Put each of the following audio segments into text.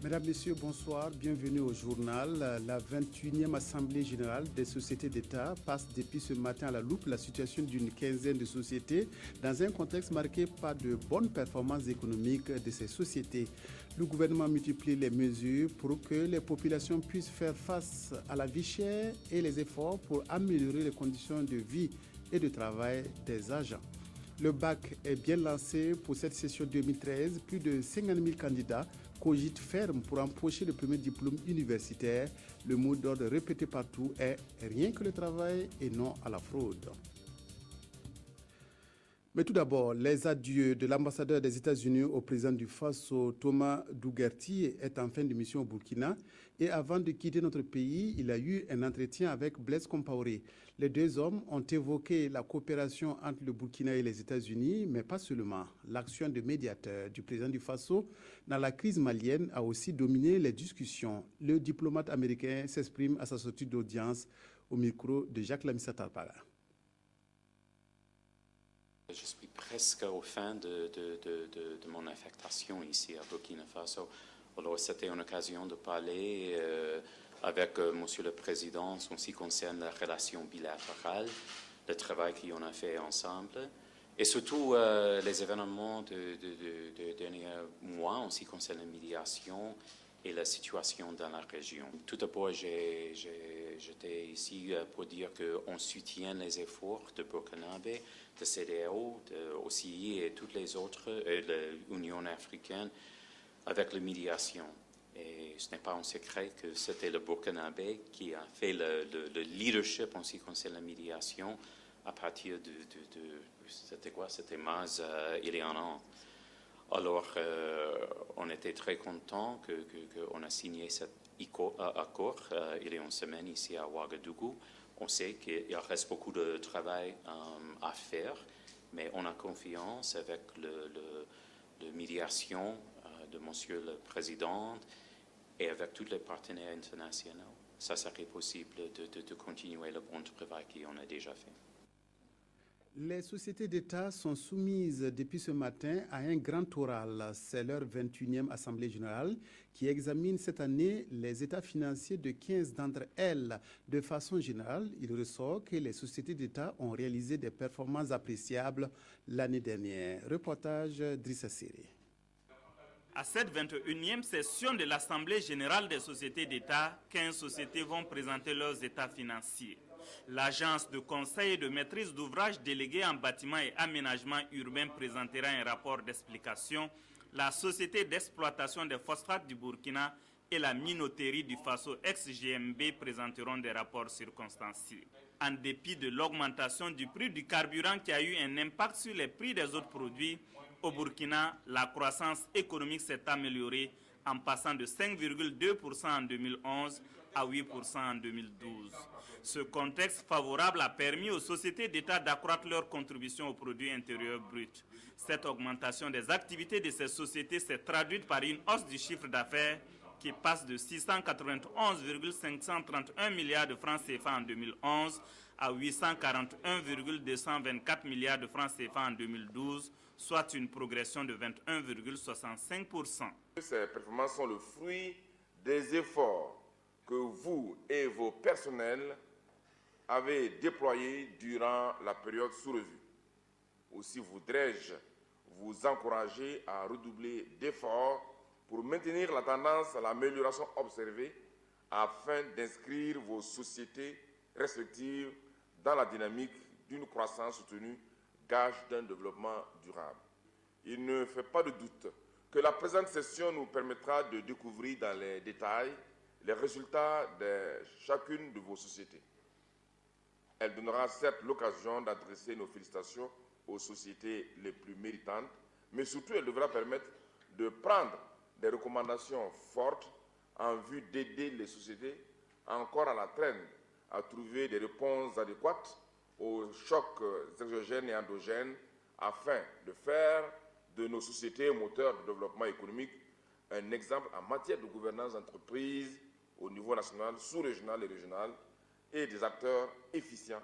Mesdames, Messieurs, bonsoir. Bienvenue au journal. La 21e Assemblée générale des sociétés d'État passe depuis ce matin à la loupe la situation d'une quinzaine de sociétés dans un contexte marqué par de bonnes performances économiques de ces sociétés. Le gouvernement multiplie les mesures pour que les populations puissent faire face à la vie chère et les efforts pour améliorer les conditions de vie et de travail des agents. Le bac est bien lancé pour cette session 2013. Plus de 50 000 candidats cogitent ferme pour empocher le premier diplôme universitaire. Le mot d'ordre répété partout est « rien que le travail et non à la fraude ». Mais tout d'abord, les adieux de l'ambassadeur des États-Unis au président du Faso, Thomas Dougerti, est en fin de mission au Burkina. Et avant de quitter notre pays, il a eu un entretien avec Blaise Compaoré. Les deux hommes ont évoqué la coopération entre le Burkina et les États-Unis, mais pas seulement. L'action de médiateur du président du Faso dans la crise malienne a aussi dominé les discussions. Le diplomate américain s'exprime à sa sortie d'audience au micro de Jacques Lamissa Tarpara. Je suis presque au fin de mon affectation ici à Burkina Faso. Alors, c'était une occasion de parler avec Monsieur le Président en ce qui concerne la relation bilatérale, le travail qu'on a fait ensemble, et surtout les événements de derniers mois en ce qui concerne la médiation et la situation dans la région. Tout d'abord, j'étais ici pour dire qu'on soutient les efforts de Burkinabé, de CEDEAO, de OCI et toutes les autres, l'Union africaine, avec la médiation. Et ce n'est pas un secret que c'était le Burkinabé qui a fait le leadership en ce qui concerne la médiation à partir c'était quoi? C'était mars il y a un an. Alors, on était très contents qu'on a signé cet accord il y a une semaine ici à Ouagadougou. On sait qu'il reste beaucoup de travail à faire, mais on a confiance avec la médiation de Monsieur le Président et avec tous les partenaires internationaux. Ça serait possible de continuer le bon travail qu'on a déjà fait. Les sociétés d'État sont soumises depuis ce matin à un grand oral. C'est leur 21e Assemblée générale qui examine cette année les états financiers de 15 d'entre elles. De façon générale, il ressort que les sociétés d'État ont réalisé des performances appréciables l'année dernière. Reportage Drissa Siri. À cette 21e session de l'Assemblée générale des sociétés d'État, 15 sociétés vont présenter leurs états financiers. L'agence de conseil et de maîtrise d'ouvrage déléguée en bâtiment et aménagement urbain présentera un rapport d'explication. La société d'exploitation des phosphates du Burkina et la minoterie du Faso ex-GMB présenteront des rapports circonstanciés. En dépit de l'augmentation du prix du carburant qui a eu un impact sur les prix des autres produits, au Burkina, la croissance économique s'est améliorée en passant de 5,2% en 2011 à 8% en 2012. Ce contexte favorable a permis aux sociétés d'État d'accroître leur contribution au produit intérieur brut. Cette augmentation des activités de ces sociétés s'est traduite par une hausse du chiffre d'affaires qui passe de 691,531 milliards de francs CFA en 2011 à 841,224 milliards de francs CFA en 2012, soit une progression de 21,65%. Ces performances sont le fruit des efforts que vous et vos personnels avez déployés durant la période sous revue. Aussi voudrais-je vous encourager à redoubler d'efforts pour maintenir la tendance à l'amélioration observée afin d'inscrire vos sociétés respectives dans la dynamique d'une croissance soutenue, gage d'un développement durable. Il ne fait pas de doute que la présente session nous permettra de découvrir dans les détails les résultats de chacune de vos sociétés. Elle donnera certes l'occasion d'adresser nos félicitations aux sociétés les plus méritantes, mais surtout elle devra permettre de prendre des recommandations fortes en vue d'aider les sociétés encore à la traîne à trouver des réponses adéquates aux chocs exogènes et endogènes afin de faire de nos sociétés moteurs de développement économique un exemple en matière de gouvernance d'entreprise au niveau national, sous-régional et régional et des acteurs efficients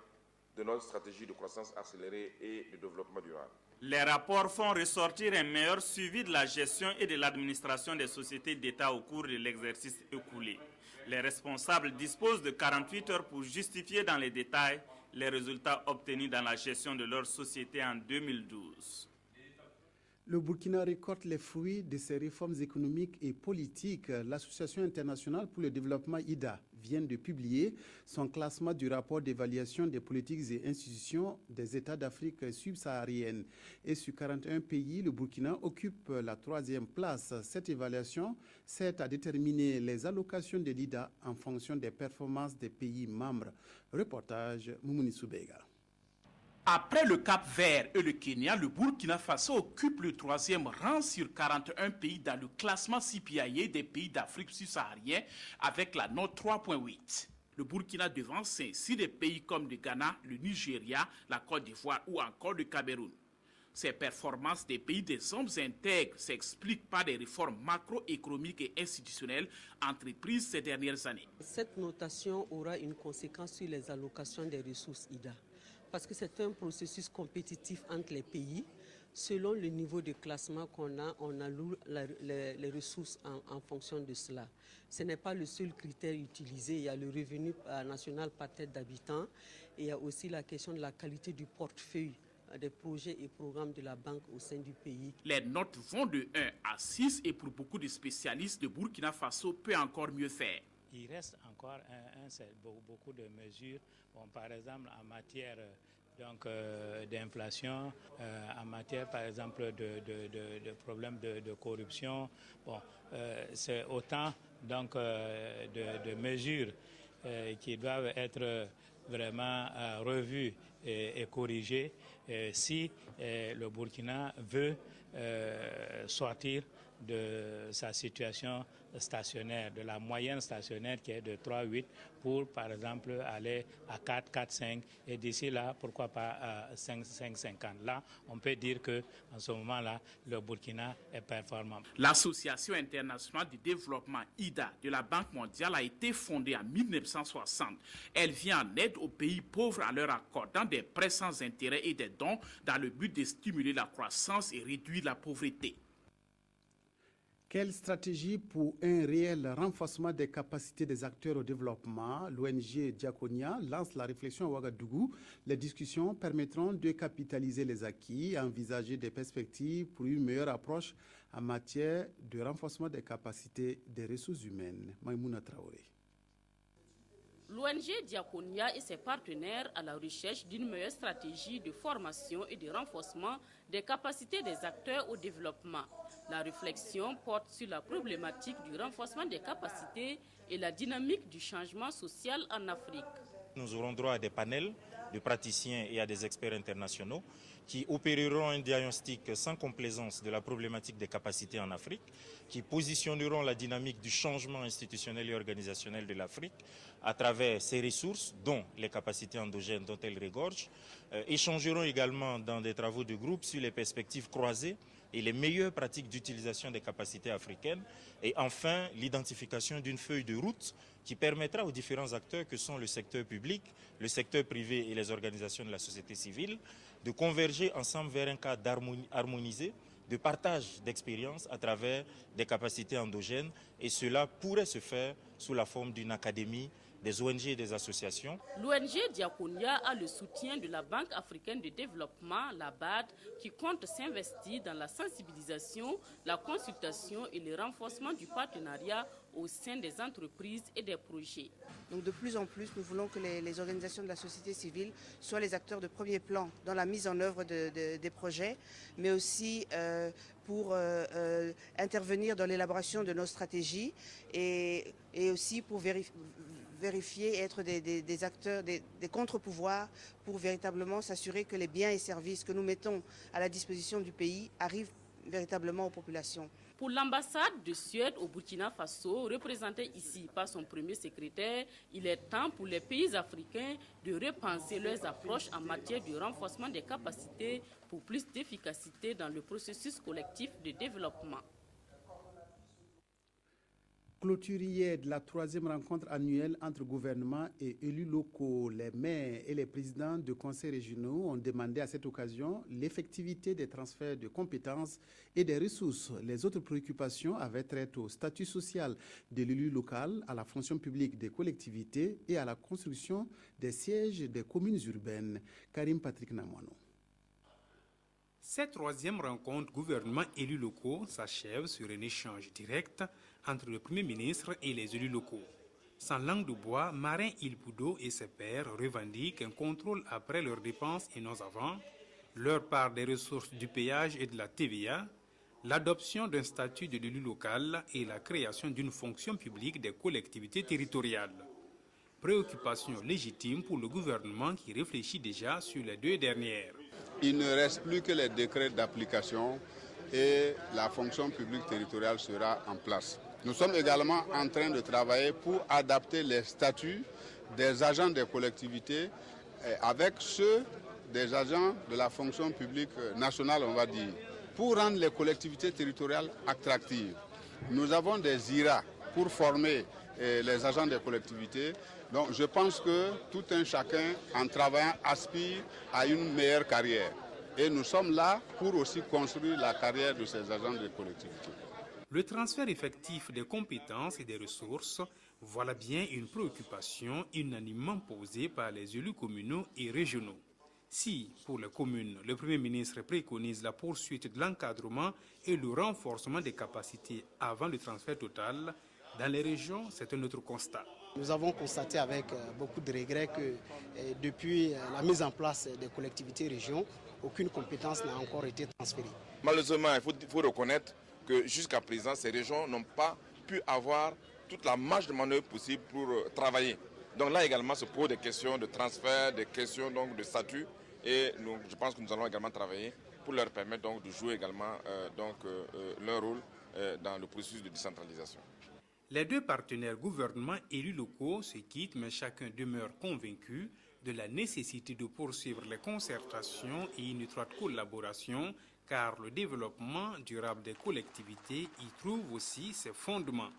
de notre stratégie de croissance accélérée et de développement durable. Les rapports font ressortir un meilleur suivi de la gestion et de l'administration des sociétés d'État au cours de l'exercice écoulé. Les responsables disposent de 48 heures pour justifier dans les détails les résultats obtenus dans la gestion de leur société en 2012. Le Burkina récolte les fruits de ses réformes économiques et politiques. L'Association internationale pour le développement IDA vient de publier son classement du rapport d'évaluation des politiques et institutions des États d'Afrique subsaharienne. Et sur 41 pays, le Burkina occupe la 3e place. Cette évaluation sert à déterminer les allocations de l'IDA en fonction des performances des pays membres. Reportage Moumouni Soubega. Après le Cap-Vert et le Kenya, le Burkina Faso occupe le 3e rang sur 41 pays dans le classement CPIA des pays d'Afrique subsaharienne avec la note 3.8. Le Burkina devance ainsi des pays comme le Ghana, le Nigeria, la Côte d'Ivoire ou encore le Cameroun. Ces performances des pays des hommes intègres s'expliquent par des réformes macroéconomiques et institutionnelles entreprises ces dernières années. Cette notation aura une conséquence sur les allocations des ressources IDA. Parce que c'est un processus compétitif entre les pays. Selon le niveau de classement qu'on a, on alloue les ressources en fonction de cela. Ce n'est pas le seul critère utilisé. Il y a le revenu national par tête d'habitant. Et il y a aussi la question de la qualité du portefeuille des projets et programmes de la banque au sein du pays. Les notes vont de 1 à 6 et pour beaucoup de spécialistes, le Burkina Faso peut encore mieux faire. Il reste encore beaucoup de mesures. Bon, par exemple, en matière d'inflation, en matière, par exemple, de problèmes de corruption. Bon, c'est autant de mesures qui doivent être vraiment revues et corrigées si le Burkina veut sortir de sa situation stationnaire, de la moyenne stationnaire qui est de 3,8 pour, par exemple, aller à 4, 4,5 et d'ici là, pourquoi pas à 5,50. Là, on peut dire qu'en ce moment-là, le Burkina est performant. L'Association internationale du développement IDA de la Banque mondiale a été fondée en 1960. Elle vient en aide aux pays pauvres en leur accordant des prêts sans intérêt et des dons dans le but de stimuler la croissance et réduire la pauvreté. Quelle stratégie pour un réel renforcement des capacités des acteurs au développement? L'ONG Diakonia lance la réflexion à Ouagadougou. Les discussions permettront de capitaliser les acquis et envisager des perspectives pour une meilleure approche en matière de renforcement des capacités des ressources humaines. Maïmouna Traoré. L'ONG Diakonia et ses partenaires à la recherche d'une meilleure stratégie de formation et de renforcement des capacités des acteurs au développement. La réflexion porte sur la problématique du renforcement des capacités et la dynamique du changement social en Afrique. Nous aurons droit à des panels de praticiens et à des experts internationaux qui opéreront un diagnostic sans complaisance de la problématique des capacités en Afrique, qui positionneront la dynamique du changement institutionnel et organisationnel de l'Afrique à travers ses ressources, dont les capacités endogènes dont elle regorge, échangeront également dans des travaux de groupe sur les perspectives croisées et les meilleures pratiques d'utilisation des capacités africaines, et enfin l'identification d'une feuille de route qui permettra aux différents acteurs que sont le secteur public, le secteur privé et les organisations de la société civile de converger ensemble vers un cadre harmonisé de partage d'expériences à travers des capacités endogènes, et cela pourrait se faire sous la forme d'une académie, des ONG et des associations. L'ONG Diakonia a le soutien de la Banque africaine de développement, la BAD, qui compte s'investir dans la sensibilisation, la consultation et le renforcement du partenariat au sein des entreprises et des projets. Donc de plus en plus, nous voulons que les organisations de la société civile soient les acteurs de premier plan dans la mise en œuvre des projets, mais aussi pour intervenir dans l'élaboration de nos stratégies et aussi pour vérifier et être des acteurs, des contre-pouvoirs pour véritablement s'assurer que les biens et services que nous mettons à la disposition du pays arrivent véritablement aux populations. Pour l'ambassade de Suède au Burkina Faso, représentée ici par son premier secrétaire, il est temps pour les pays africains de repenser leurs approches en matière de renforcement des capacités pour plus d'efficacité dans le processus collectif de développement. Clôture hier de la 3e rencontre annuelle entre gouvernements et élus locaux. Les maires et les présidents de conseils régionaux ont demandé à cette occasion l'effectivité des transferts de compétences et des ressources. Les autres préoccupations avaient trait au statut social de l'élu local, à la fonction publique des collectivités et à la construction des sièges des communes urbaines. Karim Patrick Namouano. Cette 3e rencontre gouvernement élus locaux s'achève sur un échange direct entre le Premier ministre et les élus locaux. Sans langue de bois, Marin Ilboudo et ses pairs revendiquent un contrôle après leurs dépenses et non avant, leur part des ressources du péage et de la TVA, l'adoption d'un statut de l'élu local et la création d'une fonction publique des collectivités territoriales. Préoccupation légitime pour le gouvernement qui réfléchit déjà sur les 2 dernières. Il ne reste plus que les décrets d'application et la fonction publique territoriale sera en place. Nous sommes également en train de travailler pour adapter les statuts des agents des collectivités avec ceux des agents de la fonction publique nationale, on va dire, pour rendre les collectivités territoriales attractives. Nous avons des IRA pour former les agents des collectivités. Donc je pense que tout un chacun, en travaillant, aspire à une meilleure carrière. Et nous sommes là pour aussi construire la carrière de ces agents des collectivités. Le transfert effectif des compétences et des ressources, voilà bien une préoccupation unanimement posée par les élus communaux et régionaux. Si, pour les communes, le Premier ministre préconise la poursuite de l'encadrement et le renforcement des capacités avant le transfert total, dans les régions, c'est un autre constat. Nous avons constaté avec beaucoup de regrets que depuis la mise en place des collectivités régions, aucune compétence n'a encore été transférée. Malheureusement, il faut reconnaître que jusqu'à présent, ces régions n'ont pas pu avoir toute la marge de manœuvre possible pour travailler. Donc là également se posent des questions de transfert, des questions donc, de statut. Et je pense que nous allons également travailler pour leur permettre donc, de jouer également leur rôle dans le processus de décentralisation. Les 2 partenaires gouvernement et élus locaux se quittent, mais chacun demeure convaincu de la nécessité de poursuivre les concertations et une étroite collaboration, car le développement durable des collectivités y trouve aussi ses fondements.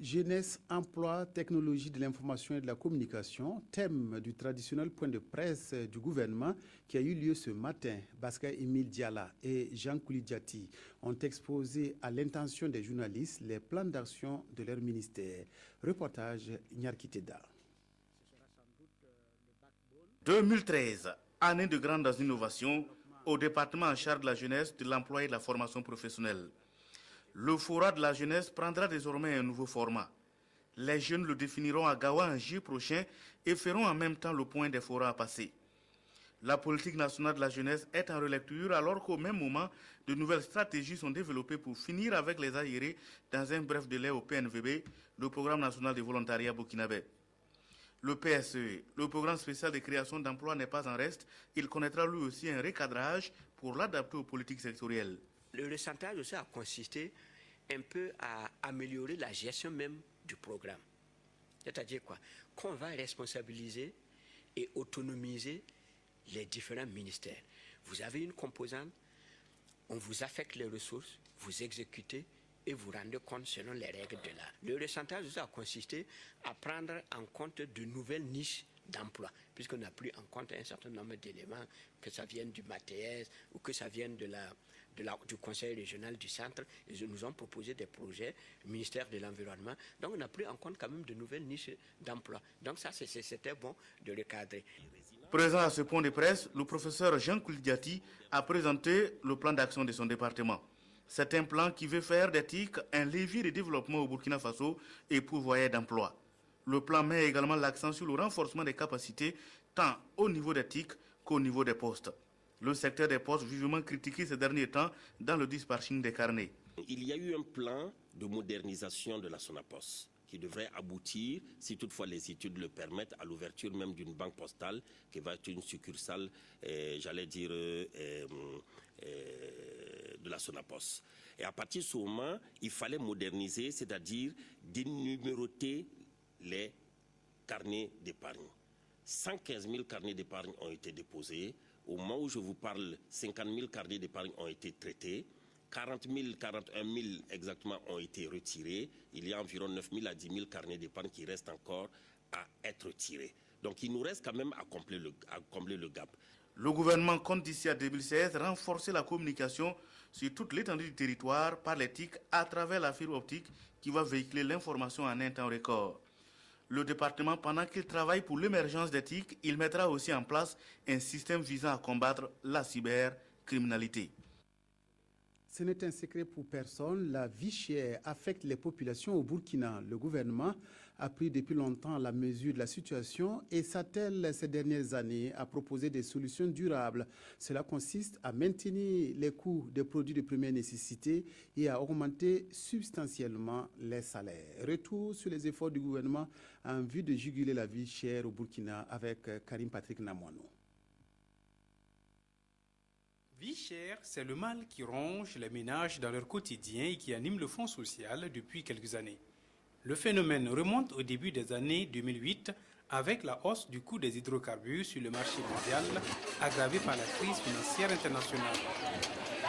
Jeunesse, emploi, technologie de l'information et de la communication, thème du traditionnel point de presse du gouvernement qui a eu lieu ce matin. Baska Emile Diala et Jean Koulidiati ont exposé à l'intention des journalistes les plans d'action de leur ministère. Reportage Nyarkiteda. 2013, année de grandes innovations au département en charge de la jeunesse, de l'emploi et de la formation professionnelle. Le Fora de la jeunesse prendra désormais un nouveau format. Les jeunes le définiront à Gawa en juillet prochain et feront en même temps le point des forats à passer. La politique nationale de la jeunesse est en relecture alors qu'au même moment, de nouvelles stratégies sont développées pour finir avec les aérés dans un bref délai au PNVB, le Programme national de volontariat burkinabé. Le PSE, le Programme spécial de création d'emplois, n'est pas en reste. Il connaîtra lui aussi un recadrage pour l'adapter aux politiques sectorielles. Le recentrage aussi a consisté un peu à améliorer la gestion même du programme. C'est-à-dire quoi? Qu'on va responsabiliser et autonomiser les différents ministères. Vous avez une composante, on vous affecte les ressources, vous exécutez et vous rendez compte selon les règles de l'art. Le recentrage aussi a consisté à prendre en compte de nouvelles niches d'emploi, puisqu'on n'a plus en compte un certain nombre d'éléments, que ça vienne du MATS ou que ça vienne du Conseil régional du centre. Ils nous ont proposé des projets, le ministère de l'Environnement. Donc on a pris en compte quand même de nouvelles niches d'emploi. Donc ça, c'était bon de recadrer. Présent à ce point de presse, le professeur Jean Koulidiati a présenté le plan d'action de son département. C'est un plan qui veut faire des TIC un levier de développement au Burkina Faso et pourvoyeur d'emploi. Le plan met également l'accent sur le renforcement des capacités tant au niveau des TIC qu'au niveau des postes. Le secteur des postes vivement critiqué ces derniers temps dans le dispatching des carnets. Il y a eu un plan de modernisation de la SONAPOS qui devrait aboutir, si toutefois les études le permettent, à l'ouverture même d'une banque postale qui va être une succursale, de la SONAPOS. Et à partir de ce moment, il fallait moderniser, c'est-à-dire dénuméroter les carnets d'épargne. 115 000 carnets d'épargne ont été déposés. Au moment où je vous parle, 50 000 carnets d'épargne ont été traités. 40 000, 41 000 exactement ont été retirés. Il y a environ 9 000 à 10 000 carnets d'épargne qui restent encore à être retirés. Donc il nous reste quand même à combler le gap. Le gouvernement compte d'ici à 2016 renforcer la communication sur toute l'étendue du territoire par les TIC à travers la fibre optique qui va véhiculer l'information en un temps record. Le département, pendant qu'il travaille pour l'émergence des TIC, il mettra aussi en place un système visant à combattre la cybercriminalité. Ce n'est un secret pour personne, la vie chère affecte les populations au Burkina. Le gouvernement a pris depuis longtemps la mesure de la situation et s'attelle ces dernières années à proposer des solutions durables. Cela consiste à maintenir les coûts des produits de première nécessité et à augmenter substantiellement les salaires. Retour sur les efforts du gouvernement en vue de juguler la vie chère au Burkina avec Karim Patrick Namouano. Vie chère, c'est le mal qui ronge les ménages dans leur quotidien et qui anime le Fonds social depuis quelques années. Le phénomène remonte au début des années 2008 avec la hausse du coût des hydrocarbures sur le marché mondial aggravée par la crise financière internationale.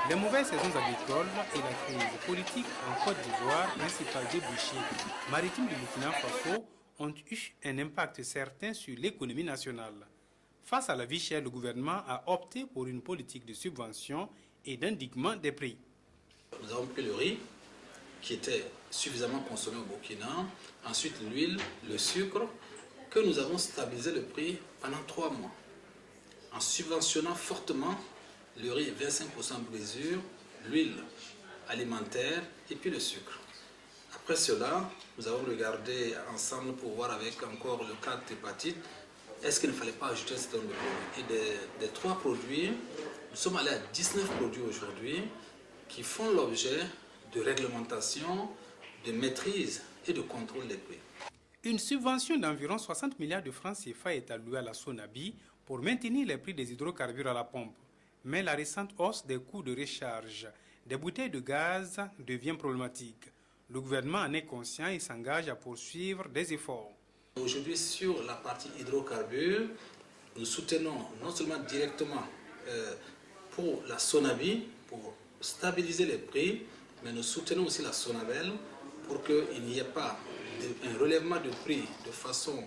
Les mauvaises saisons agricoles et la crise politique en Côte d'Ivoire, principal débouché maritime du Burkina Faso, ont eu un impact certain sur l'économie nationale. Face à la vie chère, le gouvernement a opté pour une politique de subvention et d'endiguement des prix. Nous avons pris le riz, qui était suffisamment consommé au Burkina, ensuite l'huile, le sucre, que nous avons stabilisé le prix pendant 3 mois, en subventionnant fortement le riz 25% brisure, l'huile alimentaire et puis le sucre. Après cela, nous avons regardé ensemble pour voir avec encore le cas d'hépatite, est-ce qu'il ne fallait pas ajouter cet nombre de produits. Et des 3 produits, nous sommes allés à 19 produits aujourd'hui qui font l'objet de réglementation, de maîtrise et de contrôle des prix. Une subvention d'environ 60 milliards de francs CFA est allouée à la Sonabi pour maintenir les prix des hydrocarbures à la pompe. Mais la récente hausse des coûts de recharge des bouteilles de gaz devient problématique. Le gouvernement en est conscient et s'engage à poursuivre des efforts. Aujourd'hui, sur la partie hydrocarbures, nous soutenons non seulement directement pour la Sonabi, pour stabiliser les prix, mais nous soutenons aussi la Sonabel pour qu'il n'y ait pas un relèvement de prix de façon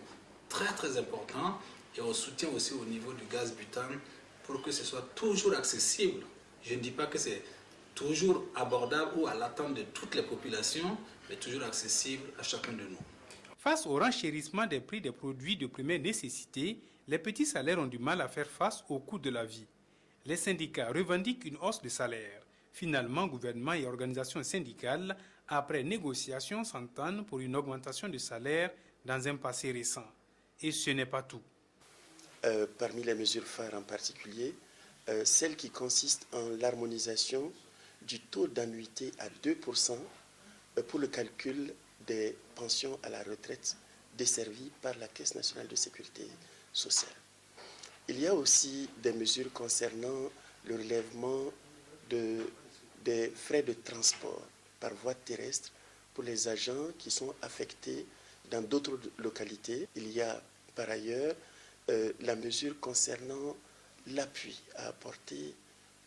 très très importante. Et on soutient aussi au niveau du gaz butane pour que ce soit toujours accessible. Je ne dis pas que c'est toujours abordable ou à l'attente de toutes les populations, mais toujours accessible à chacun de nous. Face au renchérissement des prix des produits de première nécessité, les petits salaires ont du mal à faire face au coût de la vie. Les syndicats revendiquent une hausse de salaire. Finalement, gouvernement et organisations syndicales, après négociation, s'entendent pour une augmentation de salaire dans un passé récent. Et ce n'est pas tout. Parmi les mesures phares en particulier, celle qui consiste en l'harmonisation du taux d'annuité à 2% pour le calcul des pensions à la retraite desservies par la Caisse nationale de sécurité sociale. Il y a aussi des mesures concernant le relèvement des frais de transport par voie terrestre pour les agents qui sont affectés dans d'autres localités. Il y a par ailleurs la mesure concernant l'appui à apporter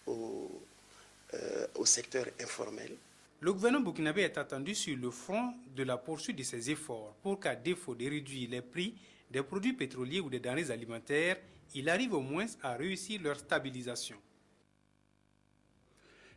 au secteur informel. Le gouvernement burkinabé est attendu sur le front de la poursuite de ses efforts pour qu'à défaut de réduire les prix des produits pétroliers ou des denrées alimentaires, il arrive au moins à réussir leur stabilisation.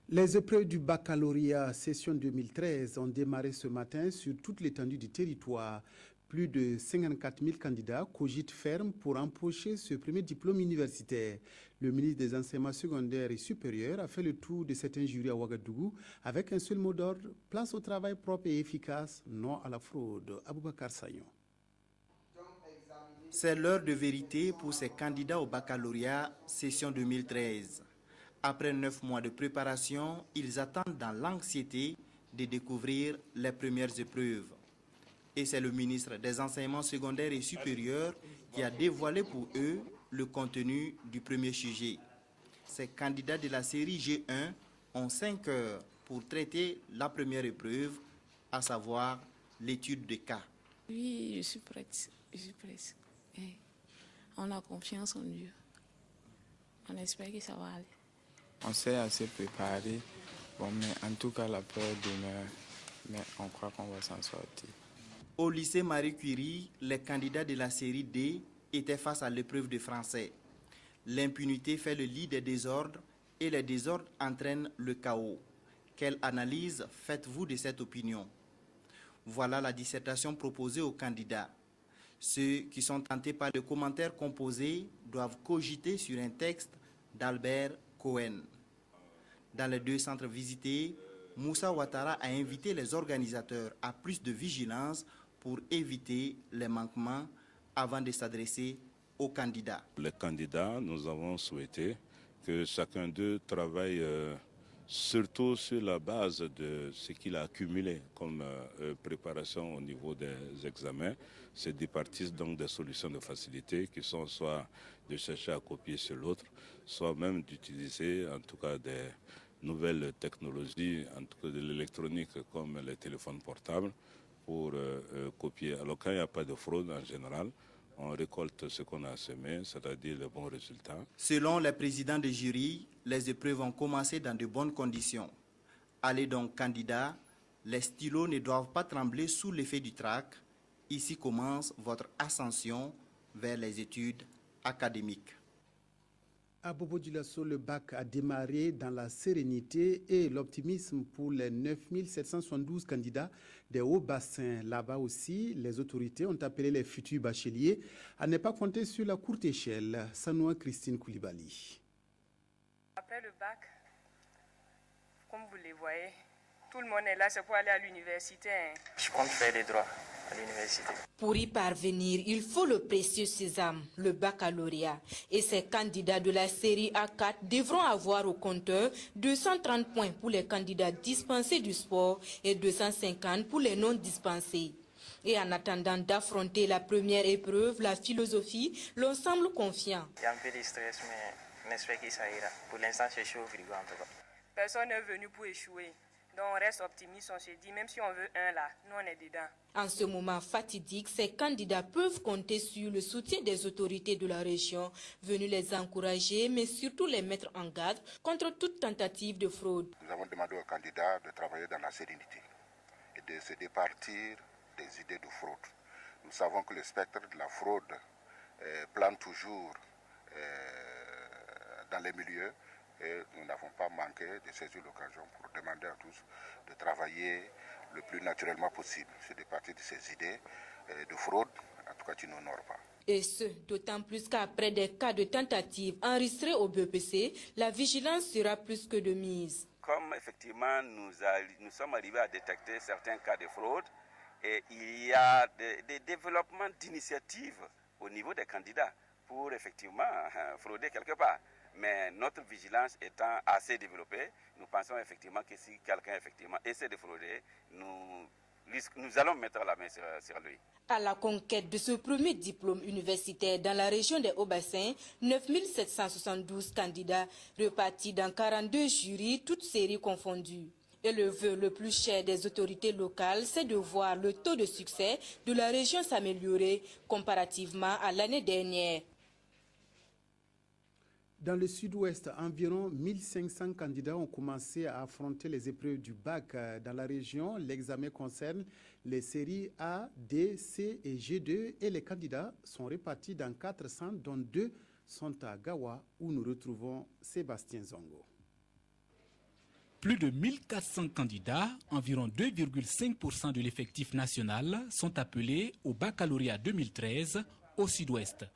Les épreuves du baccalauréat session 2013 ont démarré ce matin sur toute l'étendue du territoire. Plus de 54 000 candidats cogitent ferme pour empocher ce premier diplôme universitaire. Le ministre des Enseignements secondaires et supérieurs a fait le tour de certains jurys à Ouagadougou avec un seul mot d'ordre, place au travail propre et efficace, non à la fraude. Aboubakar Sagnon. C'est l'heure de vérité pour ces candidats au baccalauréat session 2013. Après 9 mois de préparation, ils attendent dans l'anxiété de découvrir les premières épreuves. Et c'est le ministre des Enseignements secondaires et supérieurs qui a dévoilé pour eux le contenu du premier sujet. Ces candidats de la série G1 ont 5 heures pour traiter la première épreuve, à savoir l'étude de cas. Oui, je suis prête. On a confiance en Dieu. On espère que ça va aller. On s'est assez préparé Bon, mais en tout cas, la peur demeure, mais on croit qu'on va s'en sortir. Au lycée Marie Curie, les candidats de la série D étaient face à l'épreuve de français. L'impunité fait le lit des désordres et les désordres entraînent le chaos. Quelle analyse faites-vous de cette opinion? Voilà la dissertation proposée aux candidats. Ceux qui sont tentés par le commentaire composé doivent cogiter sur un texte d'Albert Cohen. Dans les 2 centres visités, Moussa Ouattara a invité les organisateurs à plus de vigilance pour éviter les manquements avant de s'adresser aux candidats. Les candidats, nous avons souhaité que chacun d'eux travaille surtout sur la base de ce qu'il a accumulé comme préparation au niveau des examens. Se départissent donc des solutions de facilité qui sont soit de chercher à copier sur l'autre, soit même d'utiliser en tout cas des nouvelles technologies, en tout cas de l'électronique comme les téléphones portables pour copier. Alors quand il n'y a pas de fraude en général, on récolte ce qu'on a semé, c'est-à-dire les bons résultats. Selon les présidents de jury, les épreuves ont commencé dans de bonnes conditions. Allez donc candidats, les stylos ne doivent pas trembler sous l'effet du trac. Ici commence votre ascension vers les études académiques. À Bobo Dioulasso, le bac a démarré dans la sérénité et l'optimisme pour les 9772 candidats des hauts bassins. Là-bas aussi, les autorités ont appelé les futurs bacheliers à ne pas compter sur la courte échelle. Sanoua Christine Koulibaly. Après le bac, comme vous le voyez, tout le monde est là, c'est pour aller à l'université. Je compte faire les droits à l'université. Pour y parvenir, il faut le précieux sésame, le baccalauréat. Et ces candidats de la série A4 devront avoir au compteur 230 points pour les candidats dispensés du sport et 250 pour les non dispensés. Et en attendant d'affronter la première épreuve, la philosophie, l'on semble confiant. Il y a un peu de stress, mais j'espère que ça ira. Pour l'instant, c'est chaud au frigo en tout cas. Personne n'est venu pour échouer. Donc on reste optimiste, on se dit, même si on veut un là, nous on est dedans. En ce moment fatidique, ces candidats peuvent compter sur le soutien des autorités de la région, venues les encourager, mais surtout les mettre en garde contre toute tentative de fraude. Nous avons demandé aux candidats de travailler dans la sérénité et de se départir des idées de fraude. Nous savons que le spectre de la fraude plane toujours dans les milieux. Et nous n'avons pas manqué de saisir l'occasion pour demander à tous de travailler le plus naturellement possible. C'est de partir de ces idées de fraude, en tout cas qui n'honorent pas. Et ce, d'autant plus qu'après des cas de tentative enregistrés au BEPC, la vigilance sera plus que de mise. Comme effectivement nous sommes arrivés à détecter certains cas de fraude, et il y a des développements d'initiatives au niveau des candidats pour effectivement frauder quelque part. Mais notre vigilance étant assez développée, nous pensons effectivement que si quelqu'un effectivement essaie de frauder, nous allons mettre la main sur lui. À la conquête de ce premier diplôme universitaire dans la région des Hauts-Bassins, 9772 candidats repartis dans 42 jurys, toutes séries confondues. Et le vœu le plus cher des autorités locales, c'est de voir le taux de succès de la région s'améliorer comparativement à l'année dernière. Dans le sud-ouest, environ 1500 candidats ont commencé à affronter les épreuves du bac. Dans la région, l'examen concerne les séries A, D, C et G2 et les candidats sont répartis dans 4 centres, dont 2 sont à Gawa, où nous retrouvons Sébastien Zongo. Plus de 1400 candidats, environ 2,5% de l'effectif national, sont appelés au baccalauréat 2013 au sud-ouest.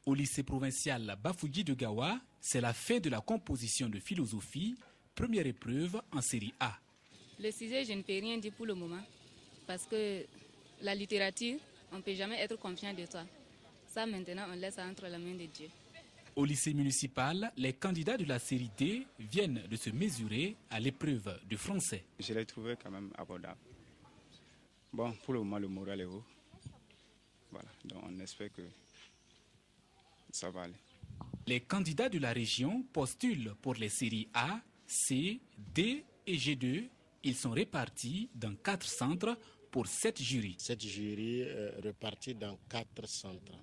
Au lycée provincial Bafouji de Gawa, c'est la fin de la composition de philosophie, première épreuve en série A. Le sujet, je ne peux rien dire pour le moment, parce que la littérature, on ne peut jamais être confiant de toi. Ça, maintenant, on laisse entre les mains de Dieu. Au lycée municipal, les candidats de la série D viennent de se mesurer à l'épreuve de français. Je l'ai trouvé quand même abordable. Bon, pour le moment, le moral est haut. Voilà, donc on espère que ça va aller. Les candidats de la région postulent pour les séries A, C, D et G2. Ils sont répartis dans 4 centres pour 7 jurys. 7 jurys répartis dans 4 centres.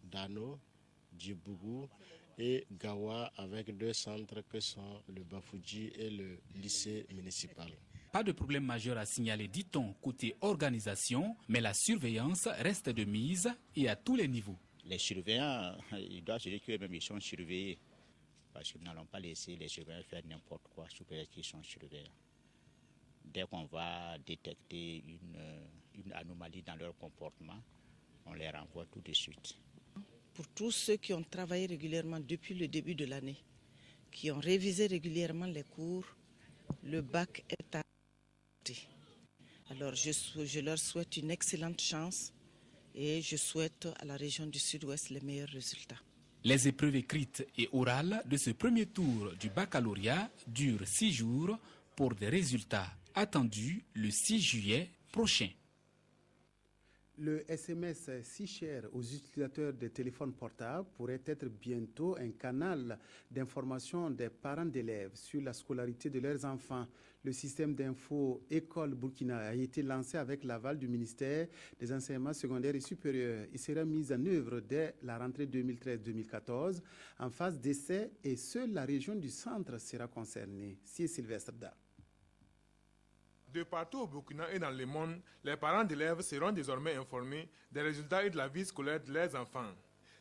Dano, Djibougou et Gawa avec 2 centres que sont le Bafouji et le lycée municipal. Pas de problème majeur à signaler, dit-on, côté organisation, mais la surveillance reste de mise et à tous les niveaux. Les surveillants, ils doivent se dire qu'eux-mêmes ils sont surveillés, parce que nous n'allons pas laisser les surveillants faire n'importe quoi, sous prétexte qu'ils sont surveillants. Dès qu'on va détecter une anomalie dans leur comportement, on les renvoie tout de suite. Pour tous ceux qui ont travaillé régulièrement depuis le début de l'année, qui ont révisé régulièrement les cours, le bac est à... Alors je leur souhaite une excellente chance et je souhaite à la région du Sud-Ouest les meilleurs résultats. Les épreuves écrites et orales de ce premier tour du baccalauréat durent 6 jours pour des résultats attendus le 6 juillet prochain. Le SMS si cher aux utilisateurs des téléphones portables pourrait être bientôt un canal d'information des parents d'élèves sur la scolarité de leurs enfants. Le système d'info École Burkina a été lancé avec l'aval du ministère des Enseignements secondaires et supérieurs. Il sera mis en œuvre dès la rentrée 2013-2014 en phase d'essai et seule la région du centre sera concernée. C'est Sylvestre Da. De partout au Burkina et dans le monde, les parents d'élèves seront désormais informés des résultats et de la vie scolaire de leurs enfants.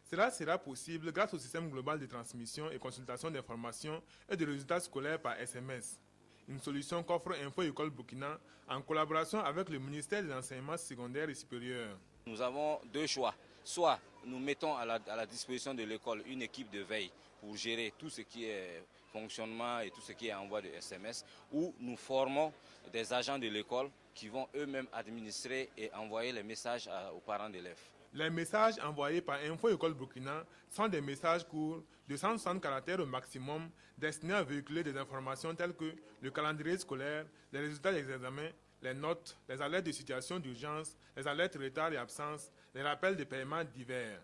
Cela sera possible grâce au système global de transmission et consultation d'informations et de résultats scolaires par SMS. Une solution qu'offre Info École Burkina en collaboration avec le ministère des Enseignements secondaires et supérieurs. Nous avons 2 choix. Soit nous mettons à la disposition de l'école une équipe de veille pour gérer tout ce qui est fonctionnement et tout ce qui est envoi de SMS, ou nous formons des agents de l'école qui vont eux-mêmes administrer et envoyer les messages aux parents d'élèves. Les messages envoyés par Info École Burkina sont des messages courts de 160 caractères au maximum destinés à véhiculer des informations telles que le calendrier scolaire, les résultats des examens, les notes, les alertes de situation d'urgence, les alertes retard et absence, les rappels de paiement divers.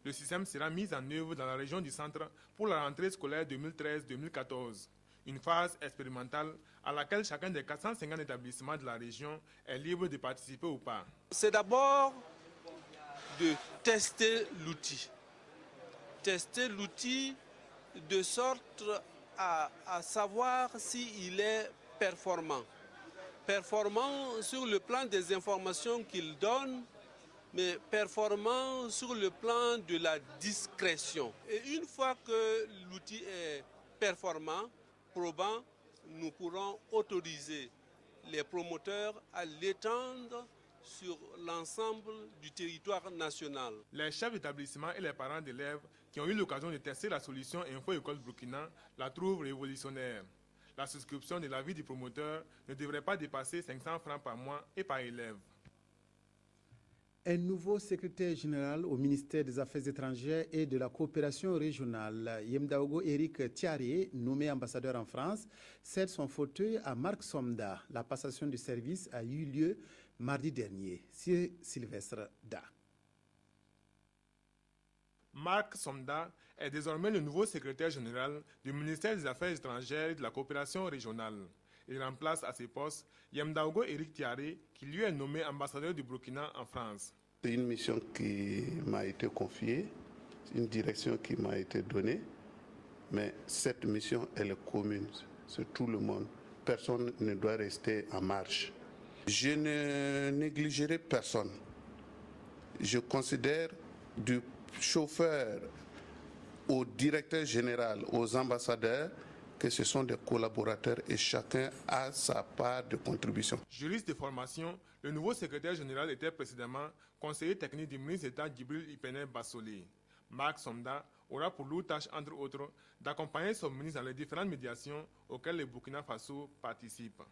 Le système sera mis en œuvre dans la région du centre pour la rentrée scolaire 2013-2014. Une phase expérimentale à laquelle chacun des 450 établissements de la région est libre de participer ou pas. C'est d'abord de tester l'outil. Tester l'outil de sorte à savoir s'il est performant. Performant sur le plan des informations qu'il donne, mais performant sur le plan de la discrétion. Et une fois que l'outil est performant, probant, nous pourrons autoriser les promoteurs à l'étendre sur l'ensemble du territoire national. Les chefs d'établissement et les parents d'élèves qui ont eu l'occasion de tester la solution Info École Burkina la trouvent révolutionnaire. La souscription de l'avis du promoteur ne devrait pas dépasser 500 francs par mois et par élève. Un nouveau secrétaire général au ministère des Affaires étrangères et de la coopération régionale, Yemdaogo Eric Thiaré, nommé ambassadeur en France, cède son fauteuil à Marc Somda. La passation du service a eu lieu mardi dernier. C'est Sylvestre Da. Marc Somda est désormais le nouveau secrétaire général du ministère des Affaires étrangères et de la coopération régionale. Il remplace à ses postes Yemdaogo Eric Thiaré, qui lui est nommé ambassadeur du Burkina en France. C'est une mission qui m'a été confiée, une direction qui m'a été donnée, mais cette mission, elle est commune, c'est tout le monde. Personne ne doit rester en marge. Je ne négligerai personne. Je considère du chauffeur au directeur général, aux ambassadeurs, que ce sont des collaborateurs et chacun a sa part de contribution. Juriste de formation, le nouveau secrétaire général était précédemment conseiller technique du ministre d'État Djibril Ipene Bassoli. Marc Somda aura pour lourde tâche, entre autres, d'accompagner son ministre dans les différentes médiations auxquelles le Burkina Faso participe.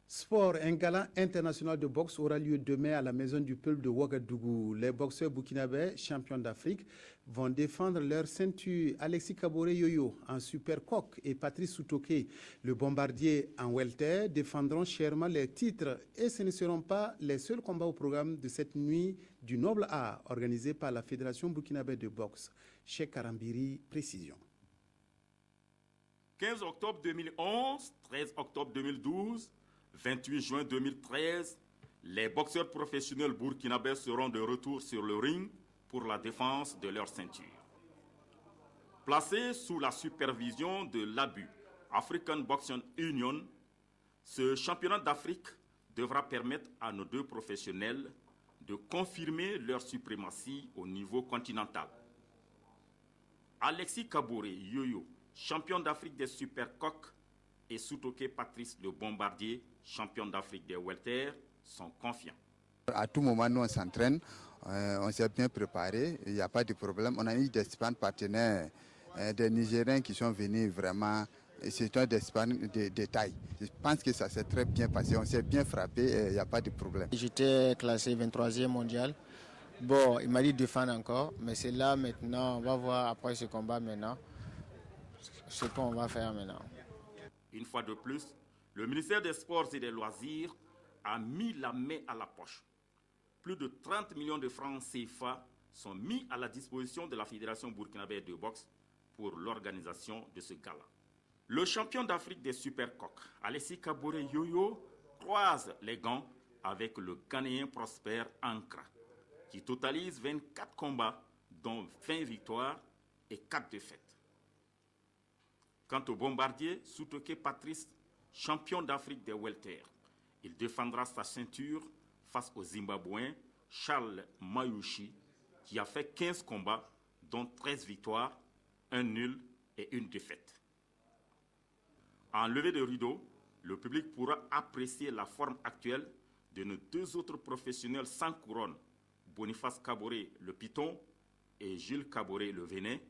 Sport, un gala international de boxe aura lieu demain à la Maison du Peuple de Ouagadougou. Les boxeurs burkinabés, champions d'Afrique, vont défendre leur ceinture. Alexis Kabore Yoyo en super coq et Patrice Soutoké, le bombardier en welter, défendront chèrement les titres. Et ce ne seront pas les seuls combats au programme de cette nuit du noble art organisée par la Fédération burkinabé de boxe. Cheikh Karambiri, précision. 15 octobre 2011, 13 octobre 2012, 28 juin 2013, les boxeurs professionnels burkinabés seront de retour sur le ring pour la défense de leur ceinture. Placé sous la supervision de l'ABU, African Boxing Union, ce championnat d'Afrique devra permettre à nos deux professionnels de confirmer leur suprématie au niveau continental. Alexis Kaboré Yoyo, champion d'Afrique des supercoqs, et Soutoké Patrice le Bombardier, champion d'Afrique des welter, sont confiants. À tout moment, nous on s'entraîne, on s'est bien préparé, il n'y a pas de problème. On a eu des sparring partenaires, des Nigériens qui sont venus vraiment, c'est un des sparring de taille. Je pense que ça s'est très bien passé, on s'est bien frappé et il n'y a pas de problème. J'étais classé 23e mondial. Bon, il m'a dit de défendre encore, mais c'est là maintenant, on va voir après ce combat maintenant, ce qu'on va faire maintenant. Une fois de plus, le ministère des Sports et des Loisirs a mis la main à la poche. Plus de 30 millions de francs CFA sont mis à la disposition de la Fédération burkinabé de boxe pour l'organisation de ce gala. Le champion d'Afrique des supercoqs, Alexis Kaboré Yoyo, croise les gants avec le Ghanéen Prosper Ankra, qui totalise 24 combats, dont 20 victoires et 4 défaites. Quant au bombardier, Soutoké Patrice, champion d'Afrique des welter, il défendra sa ceinture face au Zimbabwéen Charles Mayushi, qui a fait 15 combats, dont 13 victoires, 1 nul et 1 défaite. En levée de rideau, le public pourra apprécier la forme actuelle de nos deux autres professionnels sans couronne, Boniface Kaboré le Python et Jules Kaboré le Véné,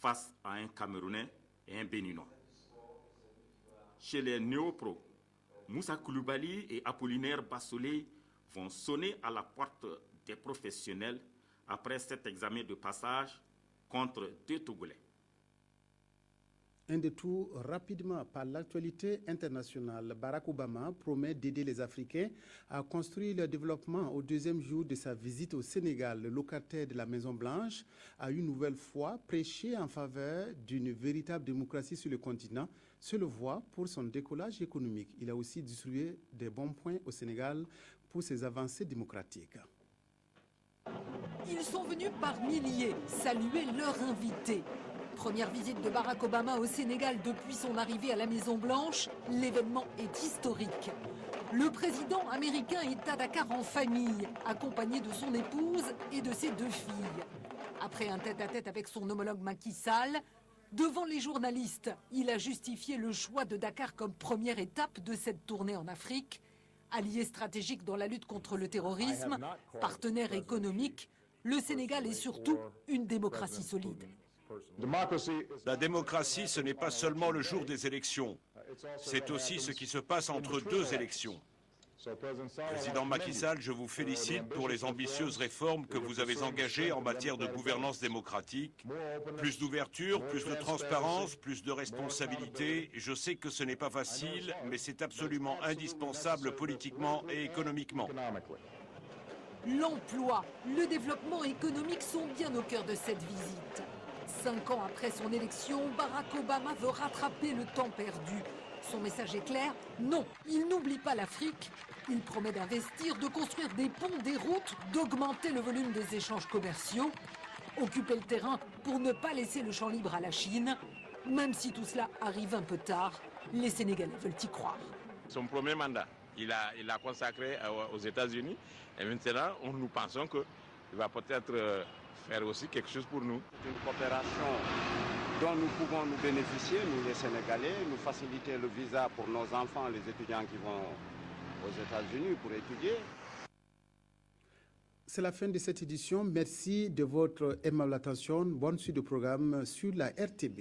face à un Camerounais et un Béninois. Chez les néo-pros, Moussa Koulibaly et Apollinaire Bassolé vont sonner à la porte des professionnels après cet examen de passage contre 2 Togolais. Un détour rapidement par l'actualité internationale. Barack Obama promet d'aider les Africains à construire leur développement au deuxième jour de sa visite au Sénégal. Le locataire de la Maison-Blanche a une nouvelle fois prêché en faveur d'une véritable démocratie sur le continent, seule voie pour son décollage économique. Il a aussi distribué des bons points au Sénégal pour ses avancées démocratiques. Ils sont venus par milliers saluer leur invité. Première visite de Barack Obama au Sénégal depuis son arrivée à la Maison-Blanche, l'événement est historique. Le président américain est à Dakar en famille, accompagné de son épouse et de ses 2 filles. Après un tête-à-tête avec son homologue Macky Sall, devant les journalistes, il a justifié le choix de Dakar comme première étape de cette tournée en Afrique. Allié stratégique dans la lutte contre le terrorisme, partenaire économique, le Sénégal est surtout une démocratie solide. La démocratie, ce n'est pas seulement le jour des élections, c'est aussi ce qui se passe entre 2 élections. Président Macky Sall, je vous félicite pour les ambitieuses réformes que vous avez engagées en matière de gouvernance démocratique. Plus d'ouverture, plus de transparence, plus de responsabilité. Je sais que ce n'est pas facile, mais c'est absolument indispensable politiquement et économiquement. L'emploi, le développement économique sont bien au cœur de cette visite. 5 ans après son élection, Barack Obama veut rattraper le temps perdu. Son message est clair, non, il n'oublie pas l'Afrique. Il promet d'investir, de construire des ponts, des routes, d'augmenter le volume des échanges commerciaux, occuper le terrain pour ne pas laisser le champ libre à la Chine. Même si tout cela arrive un peu tard, les Sénégalais veulent y croire. Son premier mandat, il a consacré aux États-Unis et maintenant nous pensons qu'il va peut-être faire aussi quelque chose pour nous. Une coopération dont nous pouvons nous bénéficier, nous les Sénégalais, nous faciliter le visa pour nos enfants, les étudiants qui vont aux États-Unis pour étudier. C'est la fin de cette édition. Merci de votre aimable attention. Bonne suite de programme sur la RTB.